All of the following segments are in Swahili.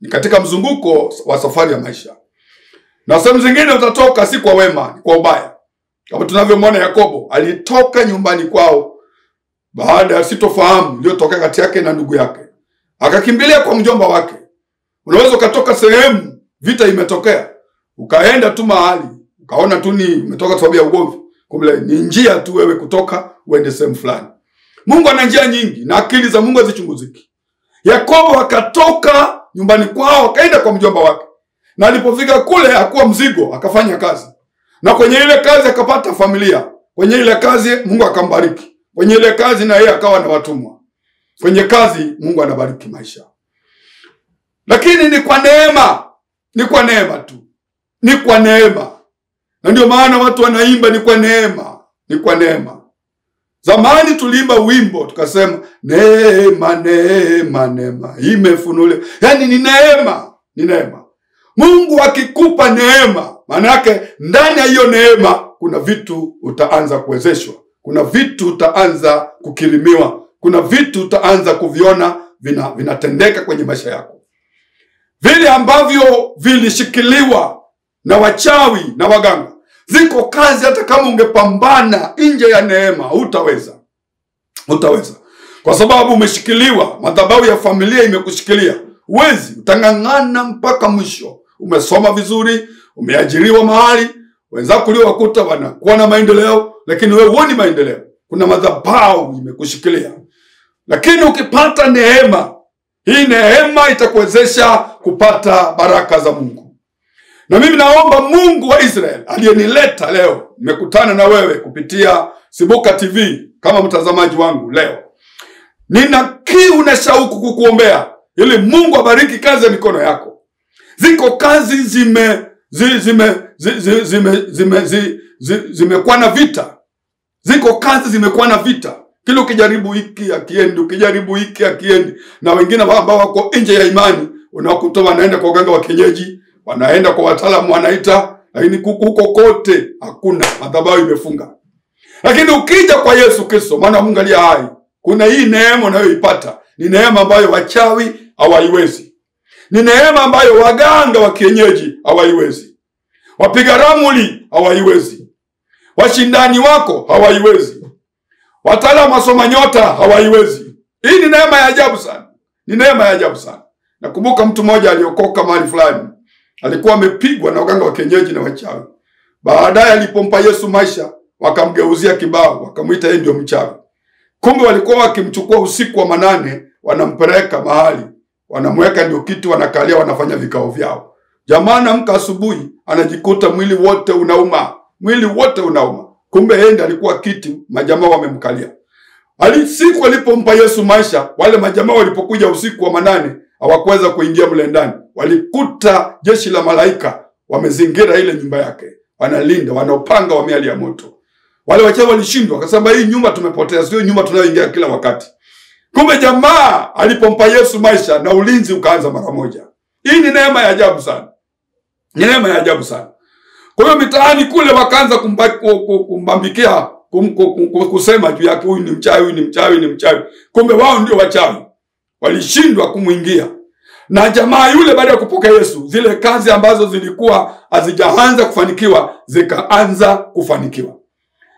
Ni katika mzunguko wa safari ya maisha. Na sehemu zingine utatoka si kwa wema, ni kwa ubaya. Kama tunavyomwona Yakobo, alitoka nyumbani kwao baada ya sitofahamu iliyotokea kati yake na ndugu yake. Akakimbilia kwa mjomba wake. Unaweza ukatoka sehemu vita imetokea, ukaenda tu mahali, ukaona tu ni umetoka sababu ya ugomvi. Kumbe ni njia tu wewe kutoka uende sehemu fulani. Mungu ana njia nyingi na akili za Mungu hazichunguziki. Yakobo akatoka nyumbani kwao akaenda kwa mjomba wake. Na alipofika kule hakuwa mzigo, akafanya kazi. Na kwenye ile kazi akapata familia. Kwenye ile kazi Mungu akambariki. Kwenye ile kazi na yeye akawa na watumwa. Kwenye kazi Mungu anabariki maisha. Lakini ni kwa neema. Ni kwa neema tu. Ni kwa neema. Na ndio maana watu wanaimba ni kwa neema. Ni kwa neema. Zamani tuliimba wimbo tukasema neema, neema, neema imefunuliwa. Yaani ni neema, ni neema. Mungu akikupa neema, maana yake ndani ya hiyo neema kuna vitu utaanza kuwezeshwa. Kuna vitu utaanza kukirimiwa. Kuna vitu utaanza kuviona vinatendeka kwenye maisha yako. Vile ambavyo vilishikiliwa na wachawi na waganga. Ziko kazi hata kama ungepambana nje ya neema, hutaweza. Hutaweza. Kwa sababu umeshikiliwa, madhabahu ya familia imekushikilia. Huwezi, utang'ang'ana mpaka mwisho. Umesoma vizuri, umeajiriwa mahali, wenzako uliowakuta wanakuwa na maendeleo, lakini wewe huoni maendeleo. Kuna madhabahu imekushikilia. Lakini ukipata neema, hii neema itakuwezesha kupata baraka za Mungu. Na mimi naomba Mungu wa Israeli aliyenileta leo, nimekutana na wewe kupitia Sibuka TV kama mtazamaji wangu leo. Nina kiu na shauku kukuombea ili Mungu abariki kazi ya mikono yako. Ziko kazi zimekuwa na vita. Ziko kazi zimekuwa na vita. Kila ukijaribu hiki akiendi, ukijaribu hiki akiendi. Na wengine ambao wako nje ya imani, unawakuta wanaenda kwa waganga wa kienyeji, wanaenda kwa wataalamu wanaita, lakini huko kote hakuna, madhabahu imefunga. Lakini ukija kwa Yesu Kristo, maana Mungu aliye hai, kuna hii neema unayoipata. Ni neema ambayo wachawi hawaiwezi. Ni neema ambayo waganga wa kienyeji hawaiwezi. Wapiga ramli hawaiwezi. Washindani wako hawaiwezi. Wataalamu wasoma nyota hawaiwezi. Hii ni neema ya ajabu sana. Ni neema ya ajabu sana. Nakumbuka mtu mmoja aliokoka mahali fulani. Alikuwa amepigwa na waganga wa kienyeji na wachawi. Baadaye alipompa Yesu maisha, wakamgeuzia kibao, wakamuita yeye ndio mchawi. Kumbe walikuwa wakimchukua usiku wa manane, wanampeleka mahali, wanamweka ndio kiti, wanakalia, wanafanya vikao vyao. Jamaa anaamka asubuhi, anajikuta mwili wote unauma. Mwili wote unauma. Kumbe yeye ndiye alikuwa kiti, majamaa wamemkalia. Siku alipompa Yesu maisha, wale majamaa walipokuja usiku wa manane, hawakuweza kuingia mle ndani. Walikuta jeshi la malaika wamezingira ile nyumba yake. Wanalinda, wanaopanga wa miali ya moto. Wale wachawi walishindwa, akasema hii nyumba tumepotea, sio nyumba tunayoingia kila wakati. Kumbe jamaa alipompa Yesu maisha na ulinzi ukaanza mara moja. Hii ni neema ya ajabu sana. Ni neema ya ajabu sana. Kwa hiyo mitaani kule wakaanza kumbambikia, kusema juu yake huyu ni mchawi, huyu ni mchawi, ni mchawi. Kumbe wao ndio wachawi. Walishindwa kumuingia. Na jamaa yule baada ya kupokea Yesu, zile kazi ambazo zilikuwa hazijaanza kufanikiwa zikaanza kufanikiwa.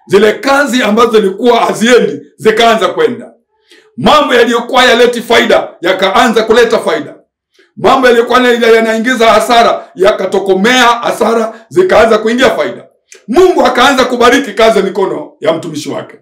Zile kazi ambazo zilikuwa haziendi zikaanza kwenda. Mambo yaliyokuwa yaleti faida yakaanza kuleta faida. Mambo yaliyokuwa yanaingiza hasara yakatokomea hasara, zikaanza kuingia faida. Mungu akaanza kubariki kazi ya mikono ya mtumishi wake.